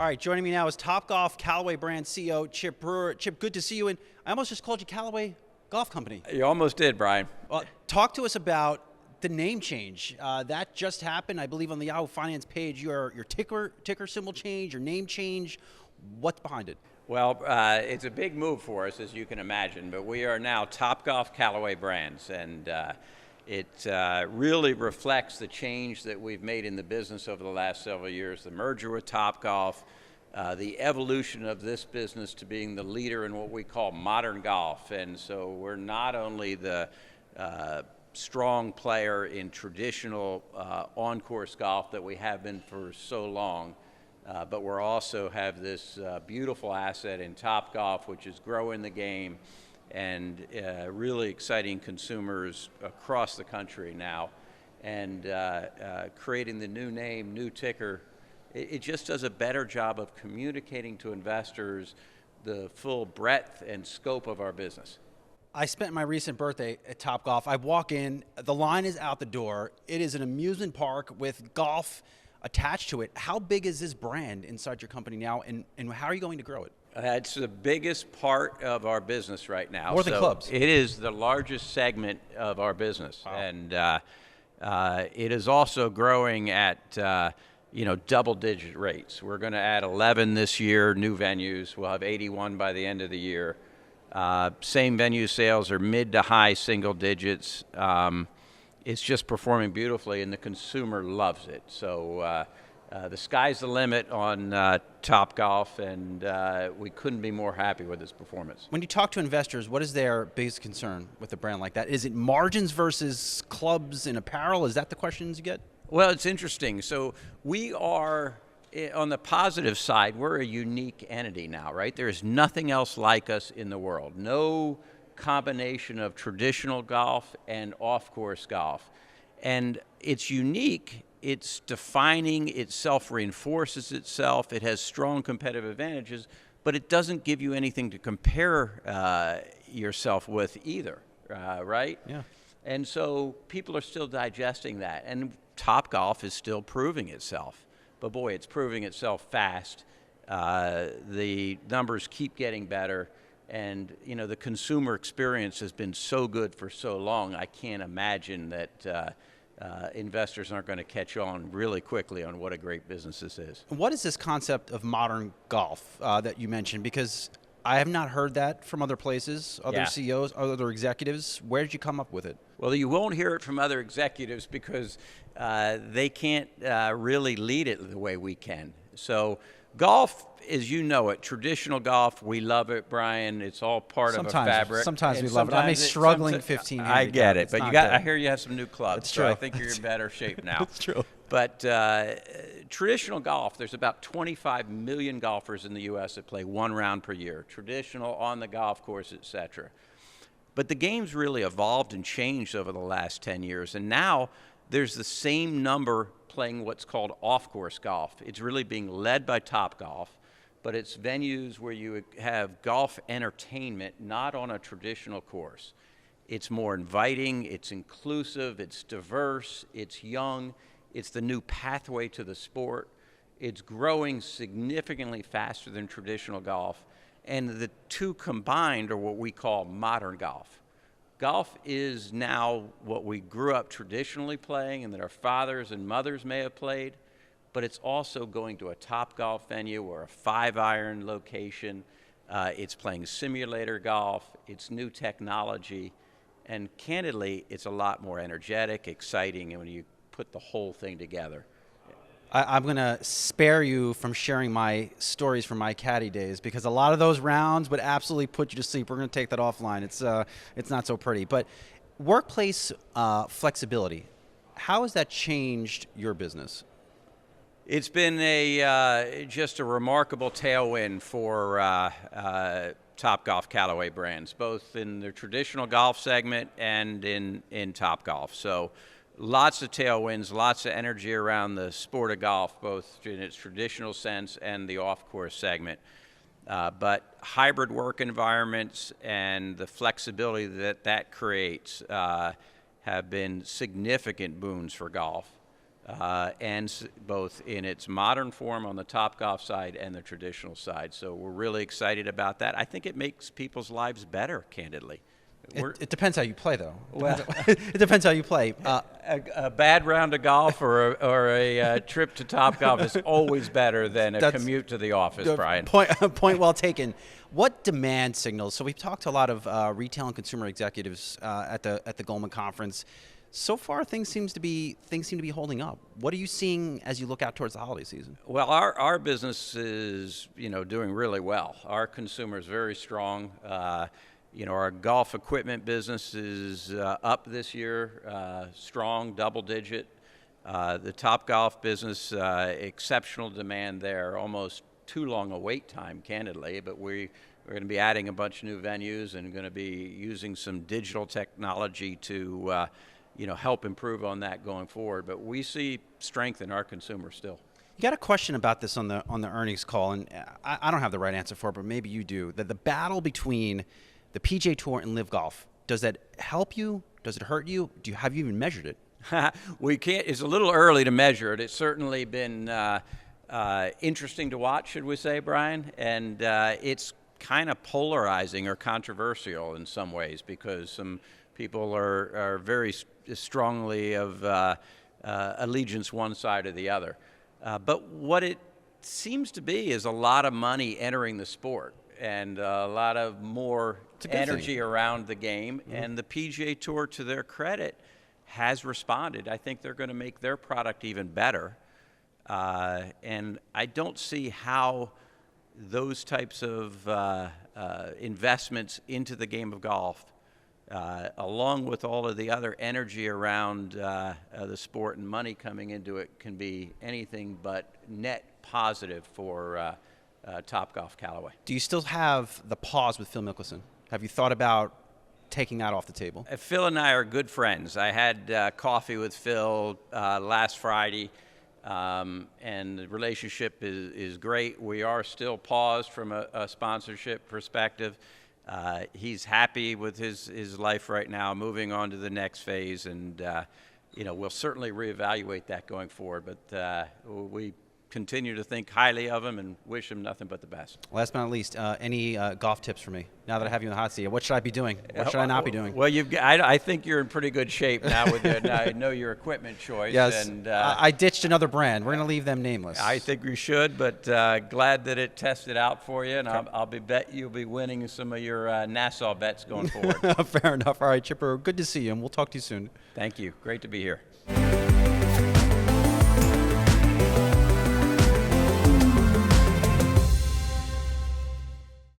right, joining me now is Topgolf Callaway Brands CEO Chip Brewer. Chip, good to see you. And I almost just called you Callaway Golf Company. You almost did, Brian. Well, talk to us about the name change. That just happened, I believe, on the Yahoo Finance page. Your ticker symbol change, your name change. What's behind it? Well, it's a big move for us, as you can imagine, but we are now Topgolf Callaway Brands, and it really reflects the change that we've made in the business over the last several years, the merger with Topgolf, the evolution of this business to being the leader in what we call modern golf. And so we're not only the strong player in traditional on-course golf that we have been for so long, but we also have this beautiful asset in Topgolf, which is growing the game and really exciting consumers across the country now. And creating the new name, new ticker, it just does a better job of communicating to investors the full breadth and scope of our business. I spent my recent birthday at Topgolf. I walk in, the line is out the door. It is an amusement park with golf attached to it. How big is this brand inside your company now, and how are you going to grow it? It's the biggest part of our business right now. More than clubs. It is the largest segment of our business. Wow. And it is also growing at double-digit rates. We're going to add 11 this year, new venues. We'll have 81 by the end of the year. Same venue sales are mid to high single digits. It's just performing beautifully, and the consumer loves it. So the sky's the limit on Topgolf, and we couldn't be more happy with its performance. When you talk to investors, what is their biggest concern with a brand like that? Is it margins versus clubs and apparel? Is that the questions you get? Well, it's interesting. So we are, on the positive side, we're a unique entity now, right? There is nothing else like us in the world. No combination of traditional golf and off-course golf. And it's unique. It's defining, it self-reinforces itself, it has strong competitive advantages, but it doesn't give you anything to compare yourself with either, right? Yeah. And so people are still digesting that, and Topgolf is still proving itself. But boy, it's proving itself fast. The numbers keep getting better, and the consumer experience has been so good for so long, I can't imagine that investors aren't going to catch on really quickly on what a great business this is. What is this concept of modern golf that you mentioned? Because I have not heard that from other places, other CEOs, other executives. Where did you come up with it? Well, you won't hear it from other executives because they can't really lead it the way we can. So golf, as you know it, traditional golf, we love it, Brian. It's all part of a fabric. Sometimes we love it. I'm a struggling 15-handed. I get it, but I hear you have some new clubs. That's true. So I think you're in better shape now. That's true. But traditional golf, there's about 25 million golfers in the U.S. that play one round per year, traditional, on the golf course, et cetera. But the game's really evolved and changed over the last 10 years, and now there's the same number playing what's called off-course golf. It's really being led by Topgolf, but it's venues where you have golf entertainment, not on a traditional course. It's more inviting, it's inclusive, it's diverse, it's young, it's the new pathway to the sport. It's growing significantly faster than traditional golf, and the two combined are what we call modern golf. Golf is now what we grew up traditionally playing and that our fathers and mothers may have played, but it's also going to a Topgolf venue or a 5-iron location. It's playing simulator golf, it's new technology, and candidly, it's a lot more energetic, exciting, and when you put the whole thing together. I'm going to spare you from sharing my stories from my caddy days, because a lot of those rounds would absolutely put you to sleep. We're going to take that offline. It's not so pretty. But workplace flexibility, how has that changed your business? It's been just a remarkable tailwind for Topgolf Callaway Brands, both in the traditional golf segment and in Topgolf. So lots of tailwinds, lots of energy around the sport of golf, both in its traditional sense and the off-course segment. But hybrid work environments and the flexibility that creates have been significant boons for golf. both in its modern form on the Topgolf side and the traditional side. So we're really excited about that. I think it makes people's lives better, candidly. It depends how you play, though. Well, It depends how you play. A bad round of golf or a trip to Topgolf is always better than a commute to the office, Brian. Point well taken. What demand signals? So we've talked to a lot of retail and consumer executives at the Goldman conference. So far, things seem to be holding up. What are you seeing as you look out towards the holiday season? Well, our business is doing really well. Our consumer is very strong. Our golf equipment business is up this year, strong, double digit. The Topgolf business, exceptional demand there, almost too long a wait time, candidly, but we're going to be adding a bunch of new venues and going to be using some digital technology to help improve on that going forward. But we see strength in our consumer still. You got a question about this on the earnings call, and I don't have the right answer for it, but maybe you do. That the battle between the PGA Tour and LIV Golf, does that help you? Does it hurt you? Have you even measured it? We can't. It's a little early to measure it. It's certainly been interesting to watch, should we say, Brian? And it's kind of polarizing or controversial in some ways because some people are very strongly of allegiance one side or the other. But what it seems to be is a lot of money entering the sport and a lot of more energy around the game. Mm-hmm. And the PGA Tour, to their credit, has responded. I think they're going to make their product even better. And I don't see how those types of investments into the game of golf, along with all of the other energy around the sport and money coming into it, can be anything but net positive for Topgolf Callaway. Do you still have the pause with Phil Mickelson? Have you thought about taking that off the table? Phil and I are good friends. I had coffee with Phil last Friday, and the relationship is great. We are still paused from a sponsorship perspective. He's happy with his life right now, moving on to the next phase, and we'll certainly reevaluate that going forward. But we continue to think highly of him and wish him nothing but the best. Last but not least, any golf tips for me now that I have you in the hot seat? What should I be doing? What should I not be doing? Well, I think you're in pretty good shape now with I know your equipment choice. Yes, and I ditched another brand. We're going to leave them nameless. I think we should, but glad that it tested out for you, and I'll bet you'll be winning some of your Nassau bets going forward. Fair enough. All right, Chipper, good to see you, and we'll talk to you soon. Thank you. Great to be here.